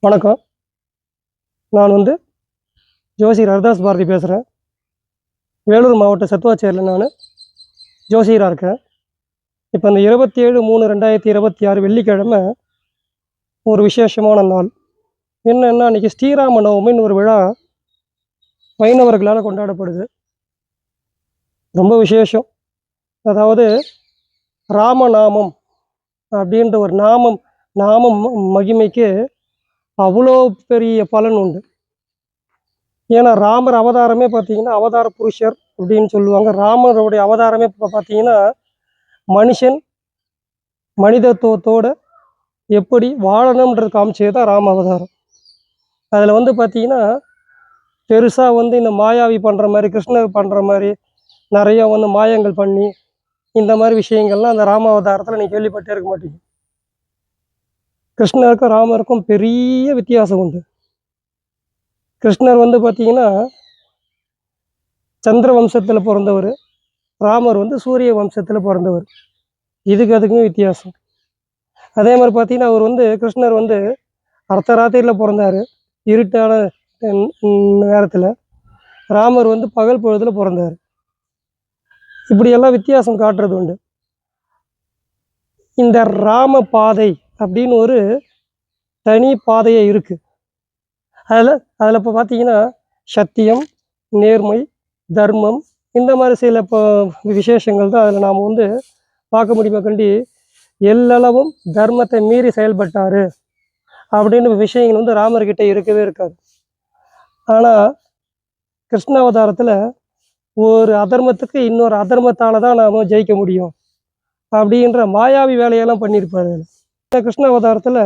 வணக்கம். நான் ஜோசியர் ஹரிதாஸ் பாரதி பேசுகிறேன். வேலூர் மாவட்ட சத்துவாச்சேரியில் நான் ஜோசியராக இருக்கேன். இப்போ இந்த 27/3/2026 வெள்ளிக்கிழமை ஒரு விசேஷமான நாள். என்னென்னா, அன்றைக்கி ஸ்ரீராம நவமின்னு ஒரு விழா வைணவர்களால் கொண்டாடப்படுது. ரொம்ப விசேஷம். அதாவது ராமநாமம் அப்படின்ற ஒரு நாமம் மகிமைக்கு அவ்வளோ பெரிய பலன் உண்டு. ஏன்னா ராமர் அவதாரமே பார்த்தீங்கன்னா அவதார புருஷர் அப்படின்னு சொல்லுவாங்க. ராமருடைய அவதாரமே இப்போ பார்த்தீங்கன்னா மனுஷன் மனிதத்துவத்தோடு எப்படி வாழணுன்றது காமிச்சது தான் ராம அவதாரம். அதில் பார்த்தீங்கன்னா பெருசாக இந்த மாயாவி பண்ணுற மாதிரி, கிருஷ்ணர் பண்ணுற மாதிரி நிறைய மாயங்கள் பண்ணி இந்த மாதிரி விஷயங்கள்லாம் அந்த ராம அவதாரத்தில் நீங்கள் கேள்விப்பட்டே இருக்க மாட்டீங்க. கிருஷ்ணருக்கும் ராமருக்கும் பெரிய வித்தியாசம் உண்டு. கிருஷ்ணர் பார்த்தீங்கன்னா சந்திர வம்சத்தில் பிறந்தவர், ராமர் சூரிய வம்சத்தில் பிறந்தவர். அதுக்குமே வித்தியாசம். அதே மாதிரி பார்த்தீங்கன்னா அவர் கிருஷ்ணர் அர்த்தராத்திரியில் பிறந்தார், இருட்டான நேரத்தில். ராமர் பகல் பொழுதில் பிறந்தார். இப்படியெல்லாம் வித்தியாசம் காட்டுறது உண்டு. இந்த ராம பாதை அப்படின்னு ஒரு தனி பாதையே இருக்குது. அதில் இப்போ பார்த்தீங்கன்னா சத்தியம், நேர்மை, தர்மம் இந்த மாதிரி சில இப்போ விசேஷங்கள் தான் அதில் நாம் பார்க்க முடியுமா கண்டி. எல்லளவும் தர்மத்தை மீறி செயல்பட்டார் அப்படின்னு விஷயங்கள் ராமர்கிட்ட இருக்கவே இருக்காது. ஆனால் கிருஷ்ண அவதாரத்தில் ஒரு அதர்மத்துக்கு இன்னொரு அதர்மத்தால் தான் நாம் ஜெயிக்க முடியும் அப்படின்ற மாயாவி வேலையெல்லாம் பண்ணியிருப்பார். கிருஷ்ண அவதாரத்தில்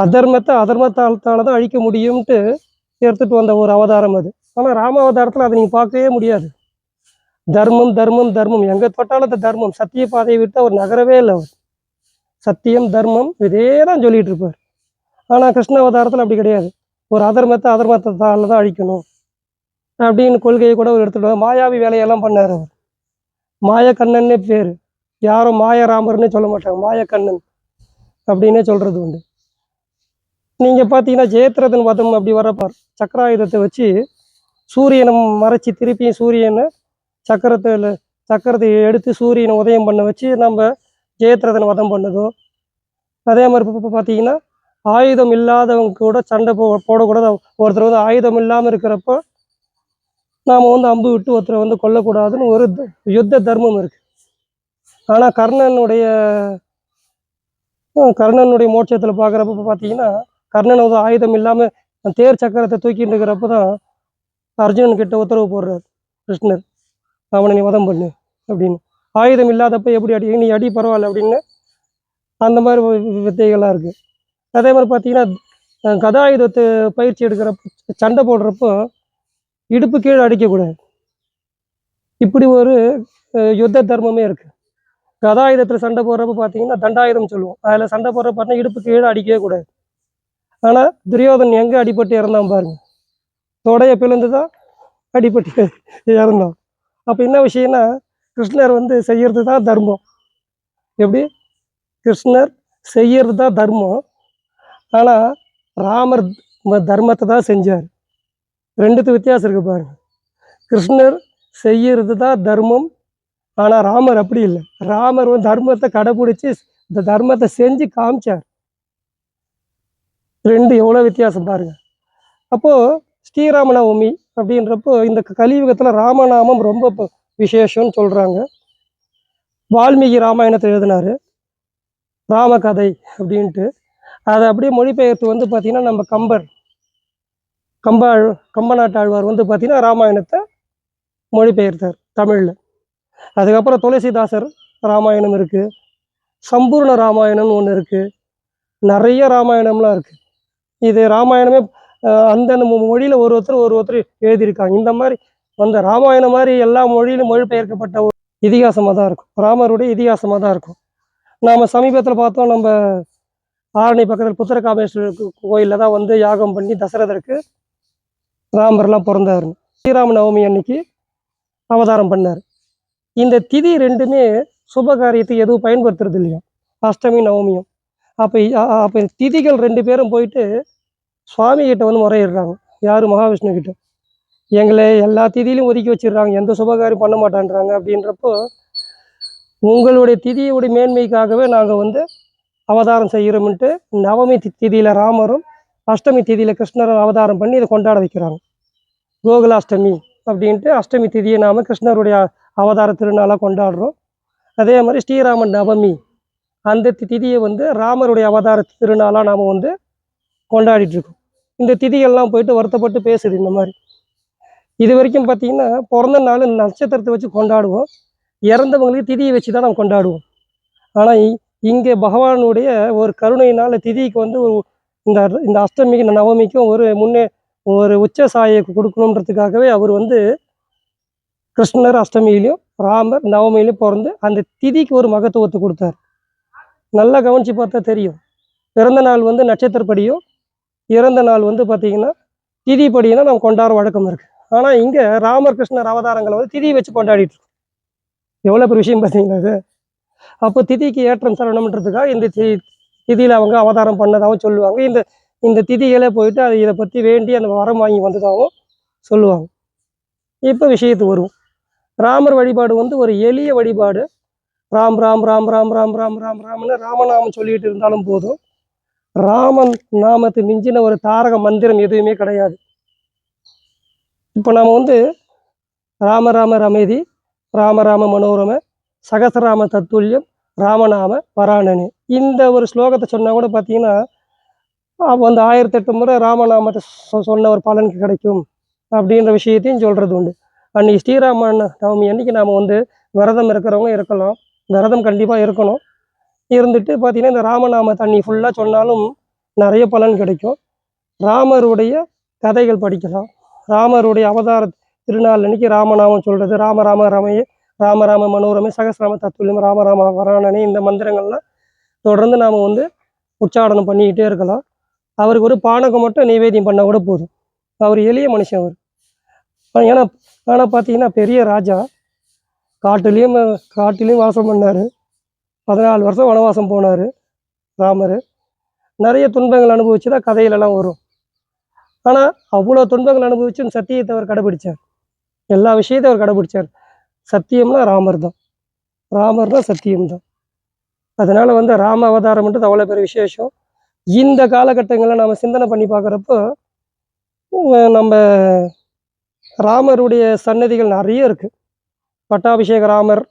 அதர்மத்தால் தான் அழிக்க முடியும்ட்டு எடுத்துகிட்டு வந்த ஒரு அவதாரம் அது. ஆனால் ராம அவதாரத்தில் அதை நீங்கள் பார்க்கவே முடியாது. தர்மம் தர்மம் தர்மம் எங்கே தொட்டாலும் அந்த தர்மம். சத்திய பாதையை விட்டு அவர் நகரவே இல்லை. அவர் சத்தியம் தர்மம் இதே தான் சொல்லிகிட்டு இருப்பார். ஆனால் கிருஷ்ண அவதாரத்தில் அப்படி கிடையாது. ஒரு அதர்மத்தால் தான் அழிக்கணும் அப்படின்னு கொள்கையை கூட அவர் எடுத்துகிட்டு மாயாவி வேலையெல்லாம் பண்ணார். அவர் மாயக்கண்ணன்னே பேர். யாரும் மாயராமர்னே சொல்ல மாட்டாங்க, மாயக்கண்ணன் அப்படின்னே சொல்கிறது உண்டு. நீங்கள் பார்த்தீங்கன்னா ஜெயத்ரதன் வதம் அப்படி வரப்பார். சக்கராயுதத்தை வச்சு சூரியனை மறைச்சி திருப்பியும் சூரியனை சக்கரத்தை எடுத்து சூரியனை உதயம் பண்ண வச்சு நம்ம ஜெயத்ரதன் வதம் பண்ணதோ. அதே மாதிரி இப்போ பார்த்தீங்கன்னா ஆயுதம் இல்லாதவங்க கூட சண்டை போடக்கூடாது. ஒருத்தர் ஆயுதம் இல்லாமல் இருக்கிறப்போ நாம் அம்பு விட்டு ஒருத்தரை கொல்லக்கூடாதுன்னு ஒரு யுத்த தர்மம் இருக்குது. ஆனால் கர்ணனுடைய மோட்சத்தில் பார்க்குறப்ப பார்த்தீங்கன்னா கர்ணன் ஆயுதம் இல்லாமல் தேர் சக்கரத்தை தூக்கிட்டு இருக்கிறப்ப தான் அர்ஜுனன் கிட்ட உத்தரவு போடுறார் கிருஷ்ணர், அவனை நீ வதம் பண்ணு அப்படின்னு. ஆயுதம் இல்லாதப்ப எப்படி அடி, நீ அடி பரவாயில்ல அப்படின்னு. அந்த மாதிரி வித்தைகள்லாம் இருக்குது. அதே மாதிரி பார்த்தீங்கன்னா கதாயுதத்தை பயிற்சி எடுக்கிறப்ப சண்டை போடுறப்போ இடுப்பு கீழே அடிக்கக்கூடாது. இப்படி ஒரு யுத்த தர்மமே இருக்குது. கதாயுதத்தில் சண்டை போடுறப்ப பார்த்தீங்கன்னா தண்டாயுதம் சொல்லுவோம். அதில் சண்டை போடுறப்ப பார்த்தீங்கன்னா இடுப்பு கீழே அடிக்கவே கூடாது. ஆனால் துரியோதன் எங்கே அடிபட்டு இறந்தான் பாருங்க, தொடைய பிளந்து தான் அடிபட்டு இறந்தான். அப்போ என்ன விஷயம்னா கிருஷ்ணர் செய்யறது தான் தர்மம். எப்படி கிருஷ்ணர் செய்யறது தான் தர்மம். ஆனால் ராமர் தர்மத்தை தான் செஞ்சார். ரெண்டுத்து வித்தியாசம் இருக்கு பாருங்க. கிருஷ்ணர் செய்யறது தான் தர்மம், ஆனால் ராமர் அப்படி இல்லை. ராமர் தர்மத்தை கடைப்பிடிச்சி இந்த தர்மத்தை செஞ்சு காமிச்சார். ரெண்டு எவ்வளோ வித்தியாசம் பாருங்க. அப்போது ஸ்ரீராமநவமி அப்படின்றப்போ இந்த கலியுகத்தில் ராமநாமம் ரொம்ப விசேஷம்னு சொல்கிறாங்க. வால்மீகி ராமாயணத்தை எழுதினார், ராமகதை அப்படின்ட்டு. அதை அப்படியே மொழிபெயர்த்து பார்த்திங்கன்னா நம்ம கம்பநாட்டாழ்வார் பார்த்திங்கன்னா ராமாயணத்தை மொழிபெயர்த்தார் தமிழில். அதுக்கப்புறம் துளசிதாசர் ராமாயணம் இருக்குது, சம்பூர்ண ராமாயணம்னு ஒன்று இருக்குது, நிறைய ராமாயணம்லாம் இருக்குது. இது ராமாயணமே அந்தந்த மொழியில் ஒருத்தர் எழுதியிருக்காங்க. இந்த மாதிரி ராமாயணம் மாதிரி எல்லா மொழியிலும் மொழிபெயர்க்கப்பட்ட ஒரு இதிகாசமாக தான் இருக்கும். ராமருடைய இதிகாசமாக தான் இருக்கும். நாம் சமீபத்தில் பார்த்தோம், நம்ம ஆரணி பக்கத்தில் புத்திரகாமேஸ்வரர் கோயிலில் தான் யாகம் பண்ணி தசரதருக்கு ராமர்லாம் பிறந்தாருன்னு ஸ்ரீராம நவமி அன்னைக்கு அவதாரம் பண்ணார். இந்த திதி ரெண்டுமே சுப காரியத்துக்கு எதுவும் பயன்படுத்துறது இல்லையா, அஷ்டமி நவமியும். அப்போ திதிகள் 2 பேரும் போயிட்டு சுவாமி கிட்ட வந்து முறையிடுறாங்க. யார்? மகாவிஷ்ணு கிட்ட. எங்களை எல்லா திதியிலும் ஒதுக்கி வச்சிடுறாங்க, எந்த சுபகாரியம் பண்ண மாட்டான்றாங்க. அப்படின்றப்போ உங்களுடைய திதியுடைய மேன்மைக்காகவே நாங்கள் வந்து அவதாரம் செய்கிறோம்ன்ட்டு நவமி திதியில் ராமரும் அஷ்டமி திதியில் கிருஷ்ணரும் அவதாரம் பண்ணி இதை கொண்டாட வைக்கிறாங்க. கோகுலாஷ்டமி அப்படின்ட்டு அஷ்டமி திதியை நாம் கிருஷ்ணருடைய அவதார திருநாளாக கொண்டாடுறோம். அதே மாதிரி ஸ்ரீராமன் நவமி அந்த திதியை வந்து ராமருடைய அவதார திருநாளாக நாம் வந்து கொண்டாடிட்டுருக்கோம். இந்த திதிகள்லாம் போயிட்டு வருத்தப்பட்டு பேசுது. இந்த மாதிரி இது வரைக்கும் பார்த்திங்கன்னா பிறந்த நாள் நட்சத்திரத்தை வச்சு கொண்டாடுவோம், இறந்தவங்களுக்கு திதியை வச்சு தான் நம்ம கொண்டாடுவோம். ஆனால் இங்கே பகவானுடைய ஒரு கருணையினால் திதிக்கு வந்து இந்த இந்த அஷ்டமிக்கு இந்த நவமிக்கும் ஒரு உச்ச சாயை கொடுக்கணுன்றதுக்காகவே அவர் வந்து கிருஷ்ணர் அஷ்டமியிலையும் ராமர் நவமியிலையும் பிறந்து அந்த திதிக்கு ஒரு மகத்துவத்தை கொடுத்தார். நல்லா கவனித்து பார்த்தா தெரியும். பிறந்த நாள் வந்து நட்சத்திரப்படியும், இறந்த நாள் வந்து பார்த்திங்கன்னா திதிப்படினா நம்ம கொண்டாட வழக்கம் இருக்குது. ஆனால் இங்கே ராமர் கிருஷ்ணர் அவதாரங்களை வந்து திதியை வச்சு கொண்டாடிட்டு இருக்கோம். எவ்வளோ பெரிய விஷயம் பார்த்தீங்களா இது? அப்போ திதிக்கு ஏற்றம் தரணுன்றதுக்காக இந்த திதியில் அவங்க அவதாரம் பண்ணதாகவும் சொல்லுவாங்க. இந்த திதிகளே போயிட்டு இதை பற்றி வேண்டி அந்த வரம் வாங்கி வந்ததாகவும் சொல்லுவாங்க. இப்போ விஷயத்துக்கு வருவோம். ராமர் வழிபாடு வந்து ஒரு எளிய வழிபாடு. ராம் ராம் ராம் ராம் ராம் ராம் ராம் ராம்னு ராமநாமம் சொல்லிக்கிட்டு இருந்தாலும் போதும். ராமன் நாமத்தை மிஞ்சின ஒரு தாரக மந்திரம் எதுவுமே கிடையாது. இப்போ நாம் வந்து ராம ராம ரமேதி, ராம ராம மனோரம, சகசராம தத்துல்யம், ராமநாம வராணனே, இந்த ஒரு ஸ்லோகத்தை சொன்னால் கூட பார்த்தீங்கன்னா வந்து 1008 முறை ராமநாமத்தை சொன்ன ஒரு பலனுக்கு கிடைக்கும் அப்படின்ற விஷயத்தையும் சொல்கிறது உண்டு. அன்றைக்கி ஸ்ரீராம நவமி அன்றைக்கி நாம் வந்து விரதம் இருக்கிறவங்க இருக்கலாம், விரதம் கண்டிப்பாக இருக்கணும். இருந்துட்டு பார்த்திங்கன்னா இந்த ராமநாம தண்ணி ஃபுல்லாக சொன்னாலும் நிறைய பலன் கிடைக்கும். ராமருடைய கதைகள் படிக்கலாம். ராமருடைய அவதார திருநாள் அன்றைக்கி ராமநாமம் சொல்கிறது, ராம ராம ரமையே, ராம ராம மனோரமே, சகசிராம தத்துல்யம், ராம ராம வராணனே, இந்த மந்திரங்கள்லாம் தொடர்ந்து நாம் வந்து உச்சாரணம் பண்ணிக்கிட்டே இருக்கலாம். அவருக்கு ஒரு பானகம் மட்டும் நைவேத்தியம் பண்ணால் கூட போதும். அவர் எளிய மனுஷன் அவர். ஆனால் பார்த்தீங்கன்னா பெரிய ராஜா, காட்டிலையும் வாசம் பண்ணார். 14 வருஷம் வனவாசம் போனார் ராமர். நிறைய துன்பங்கள் அனுபவிச்சு தான் கதையிலலாம் வரும். ஆனால் அவ்வளோ துன்பங்கள் அனுபவிச்சும் சத்தியத்தை அவர் கடைபிடிச்சார். எல்லா விஷயத்தையும் அவர் கடைபிடிச்சார். சத்தியம்னா ராமர் தான் சத்தியம்தான். அதனால் வந்து ராம அவதாரம்ன்றது அவ்வளோ பெரிய விசேஷம். இந்த காலகட்டங்களில் நாம் சிந்தனை பண்ணி பார்க்குறப்போ நம்ம ராமருடைய சன்னதிகள் நிறைய இருக்குது. பட்டாபிஷேக ராமர்,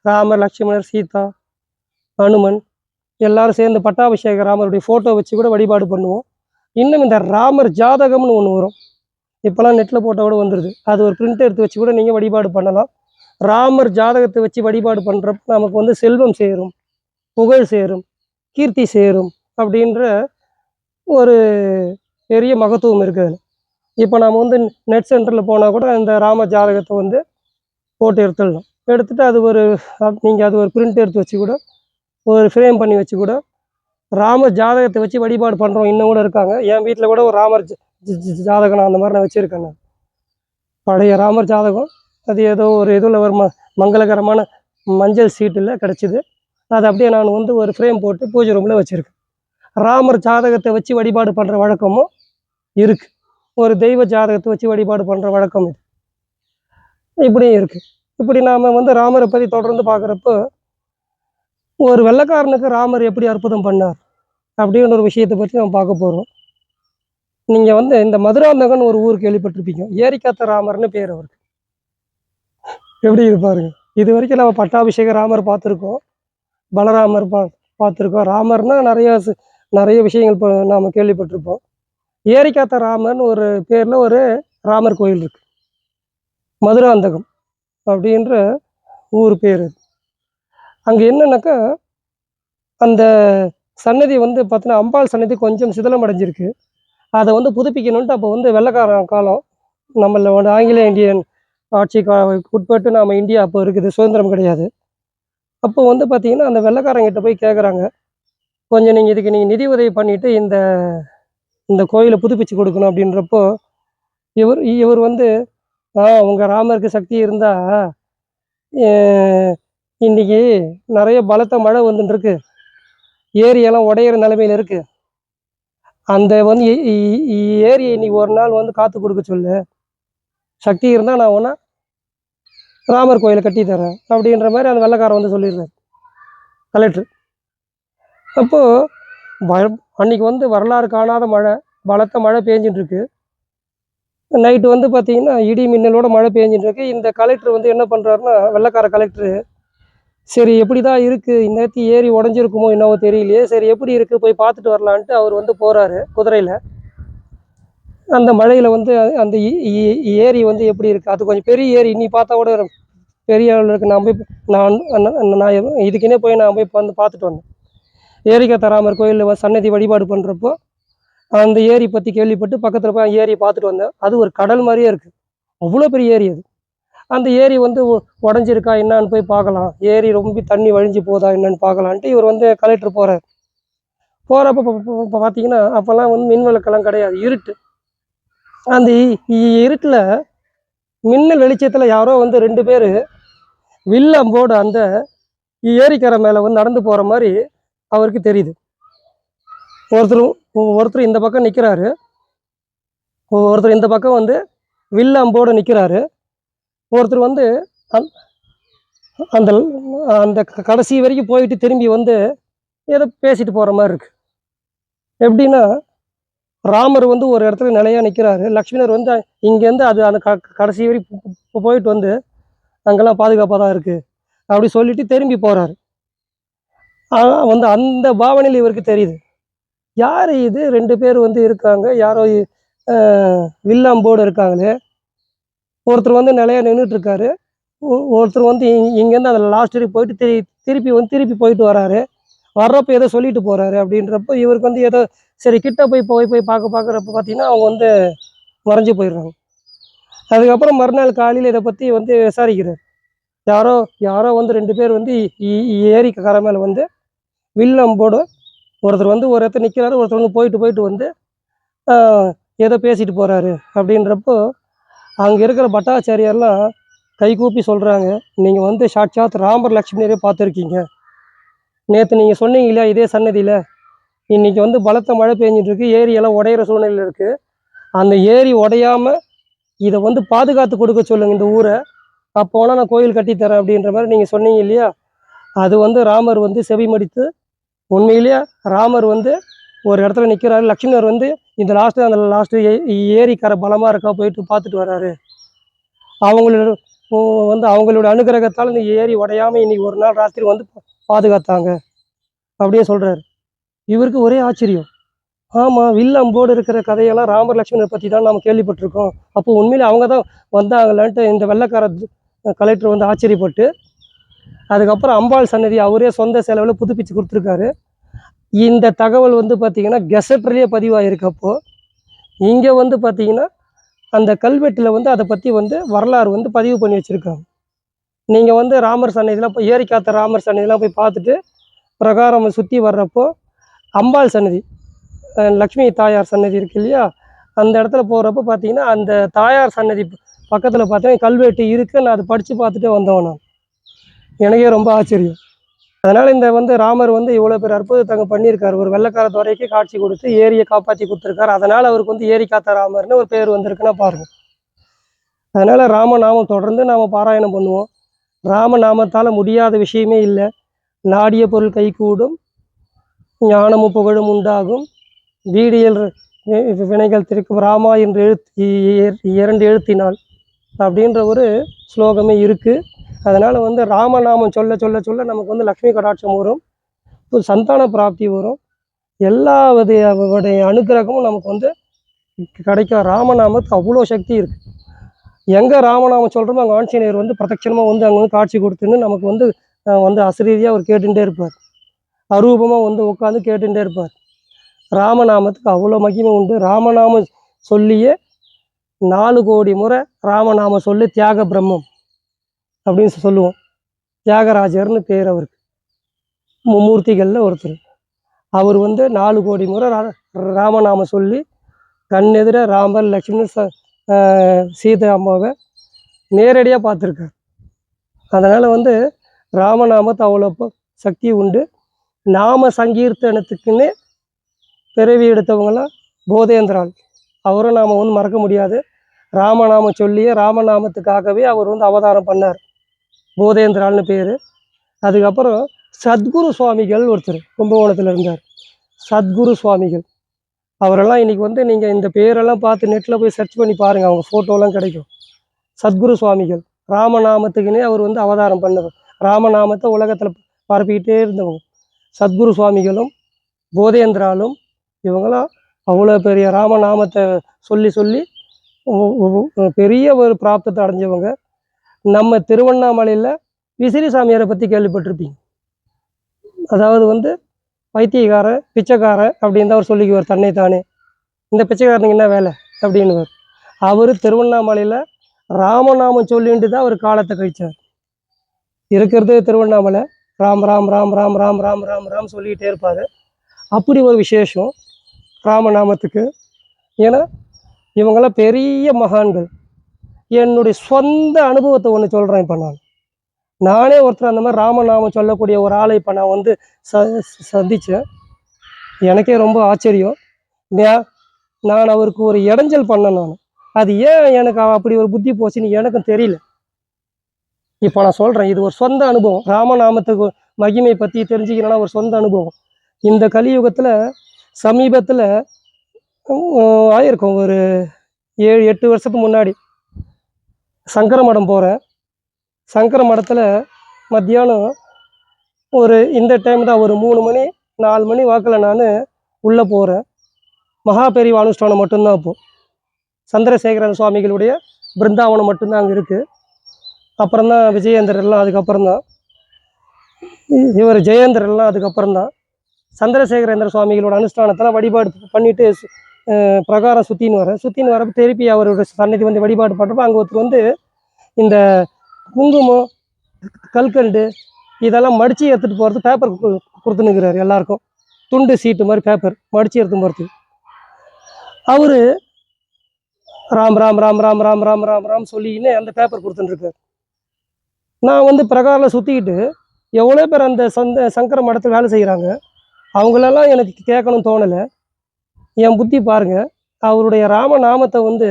ராமர், லட்சுமணர், சீதா, அனுமன் எல்லாரும் சேர்ந்து பட்டாபிஷேக ராமருடைய ஃபோட்டோ வச்சு கூட வழிபாடு பண்ணுவோம். இன்னும் இந்த ராமர் ஜாதகம்னு ஒன்று வரும். இப்போலாம் நெட்டில் போட்டால் கூட வந்துடுது. அது ஒரு பிரிண்ட் எடுத்து வச்சு கூட நீங்கள் வழிபாடு பண்ணலாம். ராமர் ஜாதகத்தை வச்சு வழிபாடு பண்ணுறப்ப நமக்கு வந்து செல்வம் சேரும், புகழ் சேரும், கீர்த்தி சேரும் அப்படின்ற ஒரு பெரிய மகத்துவம் இருக்குது. இப்போ நாம் வந்து நெட் சென்டரில் போனால் கூட இந்த ராம ஜாதகத்தை வந்து போட்டு எடுத்துடலாம். எடுத்துகிட்டு நீங்கள் அது ஒரு பிரிண்ட் எடுத்து வச்சு கூட ஒரு ஃப்ரேம் பண்ணி வச்சு கூட ராம ஜாதகத்தை வச்சு வழிபாடு பண்ணுறோம். இன்னும் கூட இருக்காங்க. என் வீட்டில் கூட ஒரு ராமர் ஜாதகம் நான் அந்த மாதிரி நான் வச்சுருக்கேன். நான் பழைய ராமர் ஜாதகம், அது ஏதோ ஒரு இதில் ஒரு மங்களகரமான மஞ்சள் சீட்டில் கிடச்சிது. அது அப்படியே நான் வந்து ஒரு ஃப்ரேம் போட்டு பூஜை ரூமில் வச்சுருக்கேன். ராமர் ஜாதகத்தை வச்சு வழிபாடு பண்ணுற வழக்கமும் இருக்குது. ஒரு தெய்வ ஜாதகத்தை வச்சு வழிபாடு பண்ணுற வழக்கம் இது இப்படியும் இருக்குது. இப்படி நாம் வந்து ராமரை பற்றி தொடர்ந்து பார்க்குறப்போ ஒரு வெள்ளைக்காரனுக்கு ராமர் எப்படி அற்புதம் பண்ணார் அப்படின்ற ஒரு விஷயத்தை பற்றி நம்ம பார்க்க போகிறோம். நீங்கள் வந்து இந்த மதுராந்தகன் ஒரு ஊர் கேள்விப்பட்டிருப்பீங்க. ஏரிக்காத்த ராமர்னு பேர் அவருக்கு. எப்படி இருப்பாருங்க. இது வரைக்கும் நம்ம பட்டாபிஷேக ராமர் பார்த்துருக்கோம், பலராமர் பார்த்துருக்கோம். ராமர்னா நிறைய விஷயங்கள் நாம் கேள்விப்பட்டிருப்போம். ஏரிக்காத்த ராமர்னு ஒரு பேரில் ஒரு ராமர் கோயில் இருக்கு. மதுராந்தகம் அப்படின்ற ஊர் பேர். அங்கே என்னன்னாக்கா அந்த சன்னதி வந்து பார்த்தீங்கன்னா அம்பாள் சன்னதி கொஞ்சம் சிதிலம் அடைஞ்சிருக்கு. அதை வந்து புதுப்பிக்கணுன்ட்டு அப்போ வந்து வெள்ளைக்காரன் காலம், நம்மளோட ஆங்கிலேய இந்தியன் ஆட்சி உட்பட்டு நாம் இந்தியா அப்போ இருக்குது, சுதந்திரம் கிடையாது. அப்போ வந்து பார்த்திங்கன்னா அந்த வெள்ளைக்காரங்கிட்ட போய் கேட்குறாங்க, கொஞ்சம் இதுக்கு நீங்கள் நிதி உதவி பண்ணிவிட்டு இந்த கோயிலை புதுப்பிச்சு கொடுக்கணும் அப்படின்றப்போ இவர் வந்து உங்கள் ராமருக்கு சக்தி இருந்தால் இன்றைக்கி நிறைய பலத்த மழை வந்துட்டுருக்கு, ஏரியெல்லாம் உடையிற நிலைமையில இருக்குது. அந்த வந்து ஏரியை நீ ஒரு நாள் வந்து காத்து கொடுக்க சொல்லு, சக்தி இருந்தால் நான் ஒன்றா ராமர் கோயிலை கட்டி தரேன் அப்படின்ற மாதிரி அந்த வெள்ளைக்காரன் வந்து சொல்லிடுறாரு கலெக்டர். அப்போது அன்னைக்கு வந்து வரலாறு காணாத மழை, பலத்த மழை பேஞ்சிட்டு இருக்கு. நைட்டு வந்து பார்த்தீங்கன்னா இடி மின்னலோட மழை பேஞ்சிட்டு இருக்கு. இந்த கலெக்டர் வந்து என்ன பண்ணுறாருன்னா, வெள்ளைக்கார கலெக்டரு, சரி எப்படி தான் இருக்குது, இந்நேரத்தி ஏரி உடஞ்சிருக்குமோ என்னவோ தெரியலையே, சரி எப்படி இருக்குது போய் பார்த்துட்டு வரலான்ட்டு அவர் வந்து போகிறாரு குதிரையில். அந்த மழையில் வந்து அந்த ஏரி வந்து எப்படி இருக்குது, அது கொஞ்சம் பெரிய ஏரி, நீ பார்த்தா கூட பெரிய அளவில் இருக்குது. நான் இதுக்குன்னே போய் நான் போய் வந்து பார்த்துட்டு வந்தேன். ஏரிக்காத்த ராமர் கோயிலில் சன்னதி வழிபாடு பண்ணுறப்போ அந்த ஏரி பற்றி கேள்விப்பட்டு பக்கத்தில் போய் ஏரியை பார்த்துட்டு வந்தேன். அது ஒரு கடல் மாதிரியே இருக்குது, அவ்வளோ பெரிய ஏரி அது. அந்த ஏரி வந்து உடஞ்சிருக்கா என்னான்னு போய் பார்க்கலாம், ஏரி ரொம்ப தண்ணி வழிஞ்சு போதா என்னன்னு பார்க்கலான்ட்டு இவர் வந்து கலெக்டர் போகிறார். போகிறப்ப பார்த்தீங்கன்னா அப்போல்லாம் வந்து மின் விளக்கெல்லாம் கிடையாது, இருட்டு. அந்த இருட்டில் மின்னல் வெளிச்சத்தில் யாரோ வந்து 2 பேர் வில்லம்போடு அந்த ஏரிக்கரை மேலே வந்து நடந்து போகிற மாதிரி அவருக்கு தெரியுது. ஒருத்தர் இந்த பக்கம் நிற்கிறாரு, ஒருத்தர் இந்த பக்கம் வந்து வில்லம்போடு நிற்கிறாரு. ஒருத்தர் வந்து அந்த அந்த கடைசி வரைக்கும் போயிட்டு திரும்பி வந்து ஏதோ பேசிட்டு போகிற மாதிரி இருக்குது. எப்படின்னா, ராமர் வந்து ஒரு இடத்துல நிலையாக நிற்கிறாரு, லக்ஷ்மணர் வந்து இங்கேருந்து அது அந்த கடைசி வரைக்கும் போயிட்டு வந்து அங்கெல்லாம் பாதுகாப்பாக தான் இருக்குது அப்படி சொல்லிட்டு திரும்பி போகிறாரு. வந்து அந்த பாவனையில் இவருக்கு தெரியுது, யார் இது 2 பேர் வந்து இருக்காங்க, யாரோ வில்லாம்போடு இருக்காங்களே. ஒருத்தர் வந்து நிலையாக நின்றுட்டுருக்காரு, ஒருத்தர் வந்து இங்கேருந்து அந்த லாஸ்ட் வரைக்கும் போயிட்டு திருப்பி போயிட்டு வராரு. வர்றப்போ ஏதோ சொல்லிட்டு போகிறாரு. அப்படின்றப்போ இவருக்கு வந்து ஏதோ சரி கிட்ட போய் பார்க்குறப்ப பார்த்தீங்கன்னா அவங்க வந்து மறைஞ்சு போயிடுறாங்க. அதுக்கப்புறம் மறுநாள் காலையில் இதை பற்றி வந்து விசாரிக்கிறார். யாரோ வந்து 2 பேர் வந்து ஏரி கரை மேலே வந்து வில்லம்போடு ஒருத்தர் வந்து ஒரு இடத்துல நிற்கிறாரு, ஒருத்தர் வந்து போயிட்டு வந்து ஏதோ பேசிட்டு போகிறாரு. அப்படின்றப்போ அங்கே இருக்கிற பட்டாச்சாரியர்லாம் கைகூப்பி சொல்கிறாங்க, நீங்கள் வந்து சாட்சாத் ராமர் லக்ஷ்மணரே பார்த்துருக்கீங்க. நேற்று நீங்கள் சொன்னீங்க இல்லையா இதே சன்னதியில், இன்றைக்கி வந்து பலத்த மழை பெஞ்சிட்ருக்கு, ஏரியெல்லாம் உடையிற சூழ்நிலையில் இருக்குது. அந்த ஏரி உடையாமல் இதை வந்து பாதுகாத்து கொடுக்க சொல்லுங்கள் இந்த ஊரை, அப்போனா நான் கோயில் கட்டித்தரேன் அப்படின்ற மாதிரி நீங்கள் சொன்னீங்க இல்லையா. அது வந்து ராமர் வந்து செவிமடித்து உண்மையிலேயே ராமர் வந்து ஒரு இடத்துல நிற்கிறாரு, லக்ஷ்மணர் வந்து இந்த அந்த லாஸ்ட்டு ஏரிக்கரை பலமாக இருக்கா போயிட்டு பார்த்துட்டு வர்றாரு. அவங்களோட அனுகிரகத்தால் இந்த ஏரி உடையாமல் இன்றைக்கி ஒரு நாள் ராத்திரி வந்து பாதுகாத்தாங்க அப்படியே சொல்கிறாரு. இவருக்கு ஒரே ஆச்சரியம், ஆமாம் வில்லம்போடு இருக்கிற கதையெல்லாம் ராமர் லக்ஷ்மணரை பற்றி தான் நாம் கேள்விப்பட்டிருக்கோம், அப்போ உண்மையிலே அவங்க தான் வந்தாங்களான்ட்டு இந்த வெள்ளைக்கார கலெக்டர் வந்து ஆச்சரியப்பட்டு அதுக்கப்புறம் அம்பாள் சன்னதி அவரே சொந்த செலவில் புதுப்பிச்சு கொடுத்துருக்காரு. இந்த தகவல் வந்து பார்த்திங்கன்னா கெசட்லேயே பதிவாகிருக்கு. அப்போது இங்கே வந்து பார்த்திங்கன்னா அந்த கல்வெட்டில் வந்து அதை பற்றி வந்து வரலாறு வந்து பதிவு பண்ணி வச்சுருக்காங்க. நீங்கள் வந்து ராமர் சன்னதிலாம் போய் ஏரிக்காத்த ராமர் சன்னதிலாம் போய் பார்த்துட்டு பிரகாரம் சுற்றி வர்றப்போ அம்பாள் சன்னதி, லக்ஷ்மி தாயார் சன்னதி இருக்குது இல்லையா, அந்த இடத்துல போகிறப்போ பார்த்தீங்கன்னா அந்த தாயார் சன்னதி பக்கத்தில் பார்த்தீங்கன்னா கல்வெட்டு இருக்குது. நான் அதை படித்து பார்த்துட்டே வந்தவன் நான், எனக்கே ரொம்ப ஆச்சரியம். அதனால் இந்த வந்து ராமர் வந்து இவ்வளோ பேர் அற்புதத்தங்க பண்ணியிருக்காரு, ஒரு வெள்ளைக்கார துறைக்கு காட்சி கொடுத்து ஏரியை காப்பாற்றி கொடுத்துருக்காரு. அதனால் அவருக்கு வந்து ஏரி காத்த ராமர்னு ஒரு பேர் வந்திருக்குன்னா பாருங்கள். அதனால் ராமநாமம் தொடர்ந்து நாம் பாராயணம் பண்ணுவோம். ராமநாமத்தால் முடியாத விஷயமே இல்லை. நாடிய பொருள் கைகூடும், ஞானமும் புகழும் உண்டாகும், வீடியல் வினைகள் திரிக்கும், ராமா என்று 2 எழுத்தினால் அப்படின்ற ஒரு ஸ்லோகமே இருக்குது. அதனால் வந்து ராமநாமம் சொல்ல சொல்ல சொல்ல நமக்கு வந்து லக்ஷ்மி கடாட்சம் வரும், சந்தான பிராப்தி வரும், எல்லாவுடைய அனுகிரகமும் நமக்கு வந்து கிடைக்கும். ராமநாமத்துக்கு அவ்வளோ சக்தி இருக்குது. எங்கே ராமநாமம் சொல்கிறோமோ அங்கே ஆஞ்சநேயர் வந்து பிரதட்சணமாக வந்து அங்கே வந்து காட்சி கொடுத்துன்னு நமக்கு வந்து அசரீதியாக அவர் கேட்டுகிட்டே இருப்பார், அரூபமாக வந்து உட்காந்து கேட்டுகிட்டே இருப்பார். ராமநாமத்துக்கு அவ்வளோ மகிமை உண்டு. ராமநாமம் சொல்லியே 4 கோடி முறை ராமநாமம் சொல்லி தியாக பிரம்மம் அப்படின்னு சொல்லுவோம். தியாகராஜர்னு பேர் அவருக்கு, மும்மூர்த்திகளில் ஒருத்தர். அவர் வந்து 4 கோடி முறை ராமநாமம் சொல்லி கண்ணெதிர ராமர் லக்ஷ்மணன் சீதை அம்மாவை நேரடியாக பார்த்துருக்கார். அதனால் வந்து ராமநாமத்தை அவ்வளோ சக்தி உண்டு. நாம சங்கீர்த்தனத்துக்குன்னு பிறவி எடுத்தவங்களாம் போதேந்திராள். அவரும் நாம் வந்து மறக்க முடியாது. ராமநாமம் சொல்லியே ராமநாமத்துக்காகவே அவர் வந்து அவதாரம் பண்ணார். போதேந்திராள்னு பேர். அதுக்கப்புறம் சத்குரு சுவாமிகள் ஒருத்தர் கும்பகோணத்தில் இருந்தார். சத்குரு சுவாமிகள் அவரெல்லாம் இன்றைக்கி வந்து நீங்கள் இந்த பேரெல்லாம் பார்த்து நெட்டில் போய் சர்ச் பண்ணி பாருங்கள், அவங்க ஃபோட்டோலாம் கிடைக்கும். சத்குரு சுவாமிகள் ராமநாமத்துக்குன்னே அவர் வந்து அவதாரம் பண்ணவர். ராமநாமத்தை உலகத்தில் பரப்பிக்கிட்டே இருந்தவங்க. சத்குரு சுவாமிகளும் போதேந்திராலும் இவங்களாம் அவ்வளோ பெரிய ராமநாமத்தை சொல்லி சொல்லி பெரிய ஒரு பிராப்தத்தை அடைஞ்சவங்க. நம்ம திருவண்ணாமலையில் விசிறி சாமியாரை பற்றி கேள்விப்பட்டிருப்பீங்க. அதாவது வந்து வைத்தியக்காரன் பிச்சைக்காரன் அப்படின்னு தான் அவர் சொல்லிக்குவார் தன்னைத்தானே. இந்த பிச்சைக்காரனுக்கு என்ன வேலை அப்படின்னுவார். அவர் திருவண்ணாமலையில் ராமநாமம் சொல்லிட்டு தான் அவர் காலத்தை கழிச்சார். இருக்கிறது திருவண்ணாமலை, ராம் ராம் ராம் ராம் ராம் ராம் ராம் ராம் சொல்லிக்கிட்டே இருப்பார். அப்படி ஒரு விசேஷம் ராமநாமத்துக்கு. ஏன்னா இவங்களாம் பெரிய மகான்கள். என்னுடைய சொந்த அனுபவத்தை ஒன்று சொல்கிறேன். இப்போ நானே ஒருத்தர் அந்த மாதிரி ராமநாமம் சொல்லக்கூடிய ஒரு ஆளை இப்போ நான் வந்து சந்தித்தேன். எனக்கே ரொம்ப ஆச்சரியம். நான் அவருக்கு ஒரு இடைஞ்சல் பண்ணேன். அது ஏன் எனக்கு அப்படி ஒரு புத்தி போச்சுன்னு எனக்கும் தெரியல. இப்போ நான் சொல்கிறேன், இது ஒரு சொந்த அனுபவம். ராமநாமத்துக்கு மகிமை பற்றி தெரிஞ்சுக்கணும்னா ஒரு சொந்த அனுபவம். இந்த கலியுகத்தில் சமீபத்தில் ஆயிருக்கும், ஒரு 7-8 வருஷத்துக்கு முன்னாடி சங்கர மடம் போகிறேன். சங்கர மடத்தில் மத்தியானம் ஒரு இந்த டைம் தான், ஒரு 3 மணி 4 மணி வாக்கில் நான் உள்ளே போகிறேன். மகாபெரிவா அனுஷ்டானம் மட்டும்தான். அப்போது சந்திரசேகரன் சுவாமிகளுடைய பிருந்தாவனம் மட்டும்தான் அங்கே இருக்குது. அப்புறம்தான் விஜயேந்திரர்லாம், அதுக்கப்புறம்தான் இவர் ஜெயேந்திரர்லாம், அதுக்கப்புறம்தான் சந்திரசேகரேந்திர சுவாமிகளோட அனுஷ்டானத்தில் வழிபாடு பண்ணிவிட்டு பிரகாரம் சுற்றின்னு வரப்போ திருப்பி அவரோட சன்னதி வந்து வழிபாடு பண்ணுறப்போ அங்கே ஒருத்தர் வந்து இந்த குங்குமம் கல்கண்டு இதெல்லாம் மடித்து எடுத்துகிட்டு போகிறது பேப்பர் கொடுத்துன்னுக்கிறார் எல்லாருக்கும். துண்டு சீட்டு மாதிரி பேப்பர் மடித்து எடுத்து போகிறது. அவர் ராம் ராம் ராம் ராம் ராம் ராம் ராம் ராம் சொல்லின்னு அந்த பேப்பர் கொடுத்துட்டுருக்கார். நான் வந்து பிரகாரில் சுற்றிக்கிட்டு எவ்வளோ பேர் அந்த சங்கர மடத்தில் வேலை செய்கிறாங்க, அவங்களெல்லாம் எனக்கு கேட்கணும்னு தோணலை. என் புத்தி பாருங்கள், அவருடைய ராமநாமத்தை வந்து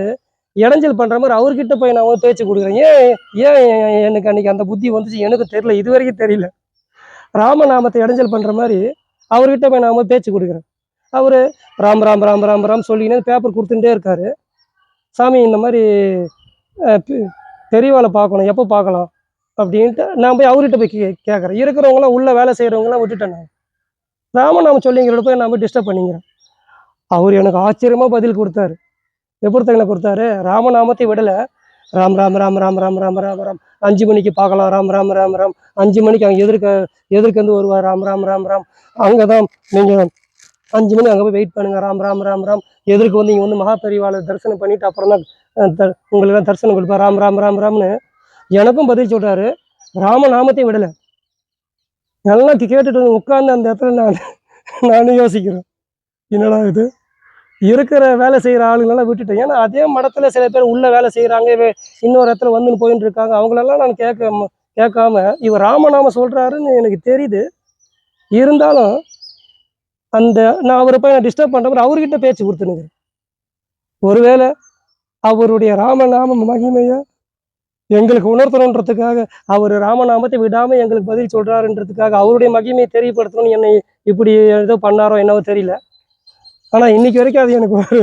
இடைஞ்சல் பண்ணுற மாதிரி அவர்கிட்ட போய் நான் வந்து பேச்சு கொடுக்குறேன். ஏன் எனக்கு அன்றைக்கி அந்த புத்தி வந்துச்சு எனக்கு தெரியல, இது வரைக்கும் தெரியல. ராமநாமத்தை இடைஞ்சல் பண்ணுற மாதிரி அவர்கிட்ட போய் நான் வந்து பேச்சு கொடுக்குறேன். அவர் ராம் ராம் ராம் ராம் ராம் சொல்லின்னு பேப்பர் கொடுத்துட்டே இருக்கார். சாமி இந்த மாதிரி பெரியவாளை பார்க்கணும், எப்போ பார்க்கலாம் அப்படின்ட்டு நான் போய் அவர்கிட்ட போய் கேட்குறேன். இருக்கிறவங்களாம் உள்ளே வேலை செய்கிறவங்களாம் விட்டுட்டேன். நான் ராமநாமம் சொல்லிங்கிறத போய் நான் போய் டிஸ்டர்ப் பண்ணிக்கிறேன். அவர் எனக்கு ஆச்சரியமாக பதில் கொடுத்தாரு. எப்படி தங்களை கொடுத்தாரு? ராமநாமத்தை விடலை, ராம் ராம் ராம் ராம் ராம் ராம் ராம் ராம் 5 மணிக்கு பார்க்கலாம், ராம் ராம் ராம் ராம் 5 மணிக்கு அங்கே எதிர்க்கு வருவார், ராம் ராம் ராம் ராம் அங்கே தான் நீங்கள் 5 மணி அங்கே போய் வெயிட் பண்ணுங்கள், ராம் ராம் ராம் ராம் எதிர்க்கு வந்து இங்கே வந்து மகாபெரிவாளை தரிசனம் பண்ணிவிட்டு அப்புறம் தான் உங்களுக்கெல்லாம் தரிசனம் கொடுப்பார், ராம் ராம் ராம் ராம்னு எனக்கும் பதில் சொல்கிறாரு. ராமநாமத்தையும் விடலை. எல்லாம் கேட்டுட்டு உட்காந்து அந்த இடத்துல நானும் யோசிக்கிறேன், என்னடா இது இருக்கிற வேலை செய்கிற ஆளுங்களெல்லாம் விட்டுட்டேன். ஏன்னா அதே மடத்தில் சில பேர் உள்ள வேலை செய்கிறாங்க, இன்னொரு இடத்துல வந்துன்னு போயின்னு இருக்காங்க. அவங்களெல்லாம் நான் கேட்காம இவர் ராமநாமம் சொல்கிறாருன்னு எனக்கு தெரியுது. இருந்தாலும் அந்த நான் அவரை போய் நான் டிஸ்டர்ப் பண்ணுற மாதிரி அவர்கிட்ட பேச்சு கொடுத்துனுங்கிறேன். ஒருவேளை அவருடைய ராமநாம மகிமையை எங்களுக்கு உணர்த்தணுன்றதுக்காக, அவர் ராமநாமத்தை விடாமல் எங்களுக்கு பதில் சொல்கிறாருன்றதுக்காக, அவருடைய மகிமையை தெரியப்படுத்தணும்னு என்னை இப்படி ஏதோ பண்ணாரோ என்னவோ தெரியல. ஆனால் இன்றைக்கி வரைக்கும் அது எனக்கு ஒரு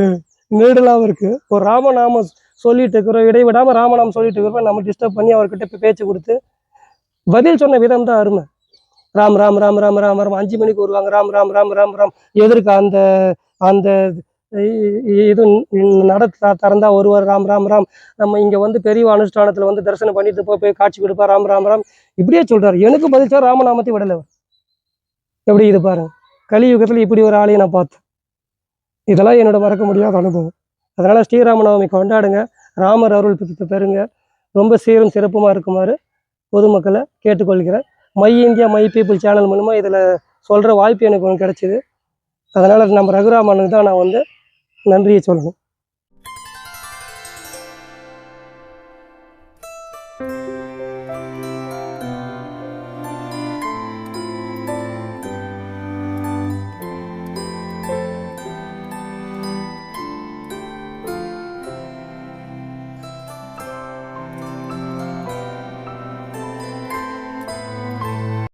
நெருடலாகவும் இருக்குது. ஒரு ராமநாமம் சொல்லிட்டு இருக்கிறோம், இடைவிடாமல் ராமநாமம் சொல்லிட்டு இருக்கிறோம், நம்ம டிஸ்டர்ப் பண்ணி அவர்கிட்ட இப்போ பேச்சு கொடுத்து பதில் சொன்ன விதம் தான் அருமை. ராம் ராம் ராம் ராம் ராம் ராம் 5 மணிக்கு வருவாங்க, ராம் ராம் ராம் ராம் ராம் எதிர்க்கு அந்த அந்த இது நட திறந்தா ஒருவர், ராம் ராம் ராம் நம்ம இங்கே வந்து பெரிய அனுஷ்டானத்தில் வந்து தரிசனம் பண்ணிட்டு போய் காட்சி கொடுப்பா, ராம் ராம் ராம் இப்படியே சொல்கிறார். எனக்கு பதில் சார் ராமநாமத்தை விடலை. எப்படி இது பாருங்க, கலியுகத்தில் இப்படி ஒரு ஆளையை நான் பார்த்தேன். இதெல்லாம் என்னோட மறக்க முடியாத அனுபவம். அதனால் ஸ்ரீராமநவமி கொண்டாடுங்க, ராமர் அருள் பெறுங்க. ரொம்ப சீரும் சிறப்புமாக இருக்குமாறு பொதுமக்களை கேட்டுக்கொள்கிறேன். My India my people channel மூலமாக இதில் சொல்கிற வாய்ப்பு எனக்கு ஒன்று கிடச்சிது. அதனால் நம்ம ரகுராமனுக்கு தான் நான் வந்து நன்றியை சொல்லணும்.